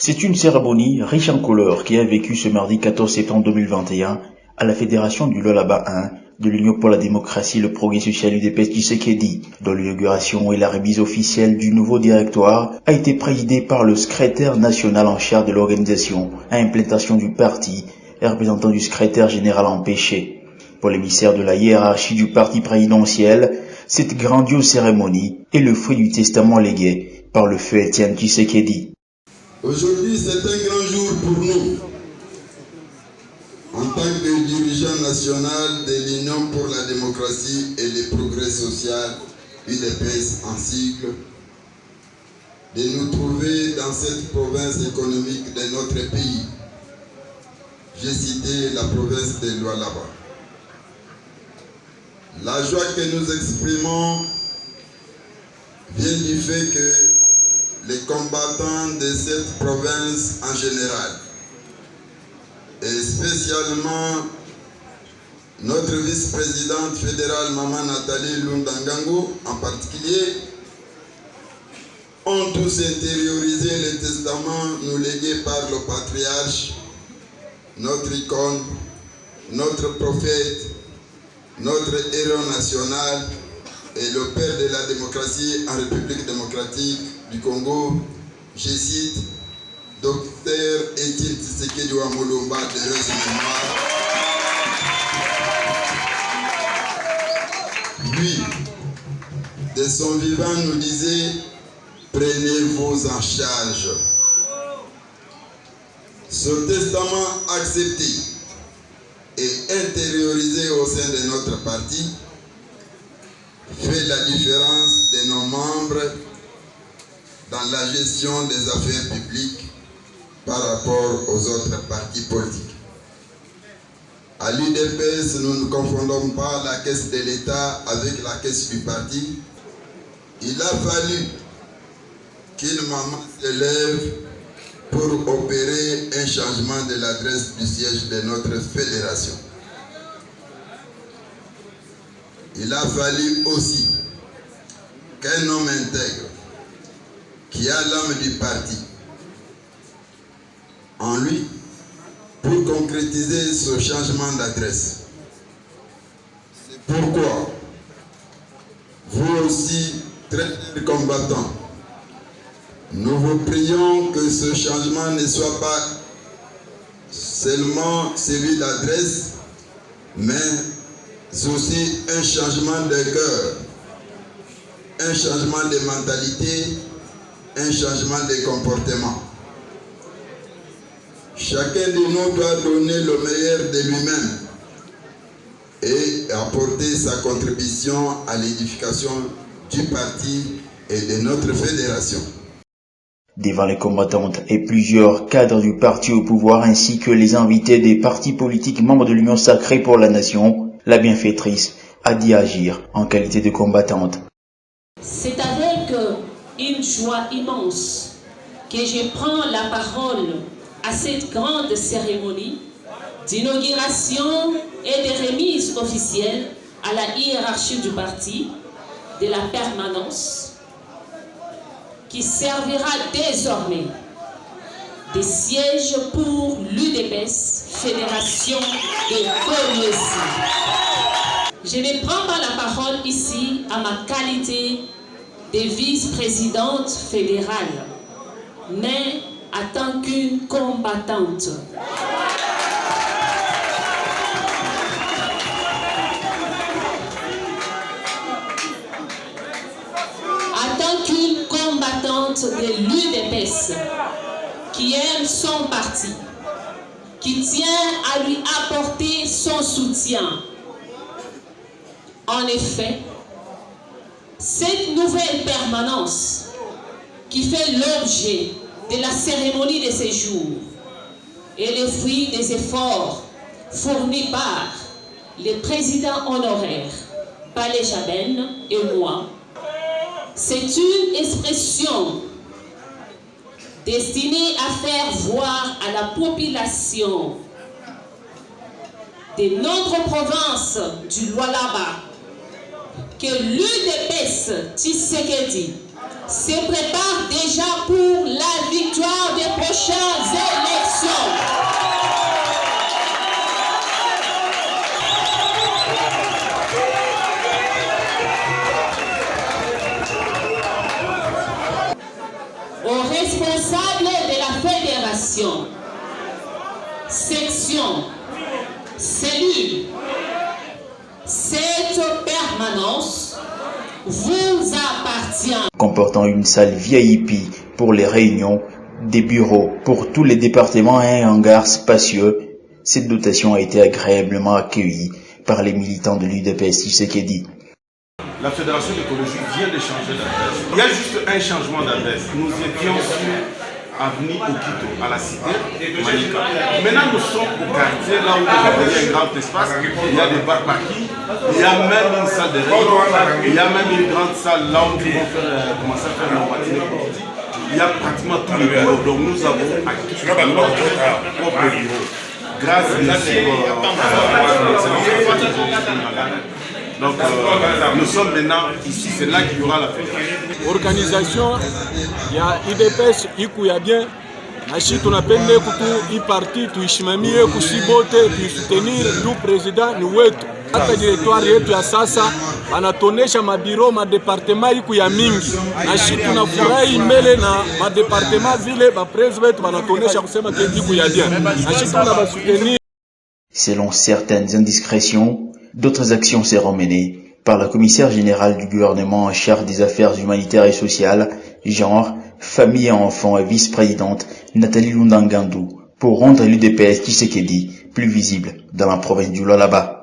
C'est une cérémonie riche en couleurs qui a vécu ce mardi 14 septembre 2021 à la Fédération du Lualaba 1 de l'Union pour la démocratie et le progrès social UDPS Tshisekedi, dont l'inauguration et la remise officielle du nouveau directoire a été présidée par le secrétaire national en charge de l'organisation à implantation du parti et représentant du secrétaire général empêché. Pour l'émissaire de la hiérarchie du parti présidentiel, cette grandiose cérémonie est le fruit du testament légué par le feu Étienne Tshisekedi. Aujourd'hui, c'est un grand jour pour nous. En tant que dirigeant national de l'Union pour la démocratie et le progrès social, UDPS en sigle, de nous trouver dans cette province économique de notre pays. J'ai cité la province de Lualaba. La joie que nous exprimons vient du fait que les combattants de cette province en général, et spécialement notre vice-présidente fédérale, Maman Nathalie Lundangango en particulier, ont tous intériorisé le testament nous légué par le patriarche, notre icône, notre prophète, notre héros national et le père de la démocratie en République démocratique du Congo, je cite, Docteur Étienne Tshisekedi Wamolomba de mémoire. Lui, de son vivant, nous disait, prenez-vous en charge. Ce testament accepté et intériorisé au sein de notre parti fait la différence de nos membres dans la gestion des affaires publiques par rapport aux autres partis politiques. À l'UDPS, nous ne confondons pas la caisse de l'État avec la caisse du parti. Il a fallu qu'une maman s'élève pour opérer un changement de l'adresse du siège de notre fédération. Il a fallu aussi qu'un homme intègre qui a l'âme du parti en lui pour concrétiser ce changement d'adresse. C'est pourquoi vous aussi, très combattants, nous vous prions que ce changement ne soit pas seulement celui d'adresse, mais aussi un changement de cœur, un changement de mentalité, un changement de comportement. Chacun de nous doit donner le meilleur de lui-même et apporter sa contribution à l'édification du parti et de notre fédération. Devant les combattantes et plusieurs cadres du parti au pouvoir ainsi que les invités des partis politiques membres de l'Union sacrée pour la nation, la bienfaitrice a dit agir en qualité de combattante. C'est avec une joie immense que je prends la parole à cette grande cérémonie d'inauguration et de remise officielle à la hiérarchie du parti de la permanence qui servira désormais de siège pour l'UDPS, Fédération de Goyesi. Je ne prends pas la parole ici à ma qualité de vice-présidente fédérale, mais en tant qu'une combattante. En tant qu'une combattante de l'UDPS qui aime son parti, qui tient à lui apporter son soutien. En effet, cette nouvelle permanence qui fait l'objet de la cérémonie de ce jour est le fruit des efforts fournis par les présidents honoraires, Palais Jaben et moi. C'est une expression destinée à faire voir à la population de notre province du Lualaba que l'UDPS Tshisekedi se prépare déjà pour la victoire des prochaines élections. Aux responsables de la fédération, section, cellule, cette permanence vous appartient. Comportant une salle VIP pour les réunions, des bureaux pour tous les départements et un hangar spacieux, cette dotation a été agréablement accueillie par les militants de l'UDPS Tshisekedi. La Fédération d'écologie vient de changer d'adresse. Il y a juste un changement d'adresse. Nous étions sur avenue Okito, à la cité Manika. Maintenant, nous sommes au quartier, là où nous avons un grand espace. Il y a des bar parking, il y a même une salle de réunion, il y a même une grande salle là où nous vont commencer à faire nos matinées politiques. Il y a pratiquement tous les bureaux. Donc nous avons acquis notre propre bureau. Grâce donc nous sommes maintenant ici, c'est là qu'il y aura la fédération. Organisation ya UDPS iku ya bien nashi tunapende kutu iparti tuishimamie kusibote tuisutenir ndu president ni wetu. Hata direktori yetu ya sasa anatonesha mabiro madepartement iku ya mingi nashi tunafurahi mbele na madepartement vile ba president wetu wanatonesha kusema ke iku ya bien nashi tunabasutenir. Selon certaines indiscrétions, d'autres actions seront menées par la commissaire générale du gouvernement en charge des affaires humanitaires et sociales, genre, famille et enfants et vice-présidente Nathalie Lundangandou pour rendre l'UDPS Tshisekedi plus visible dans la province du Lualaba.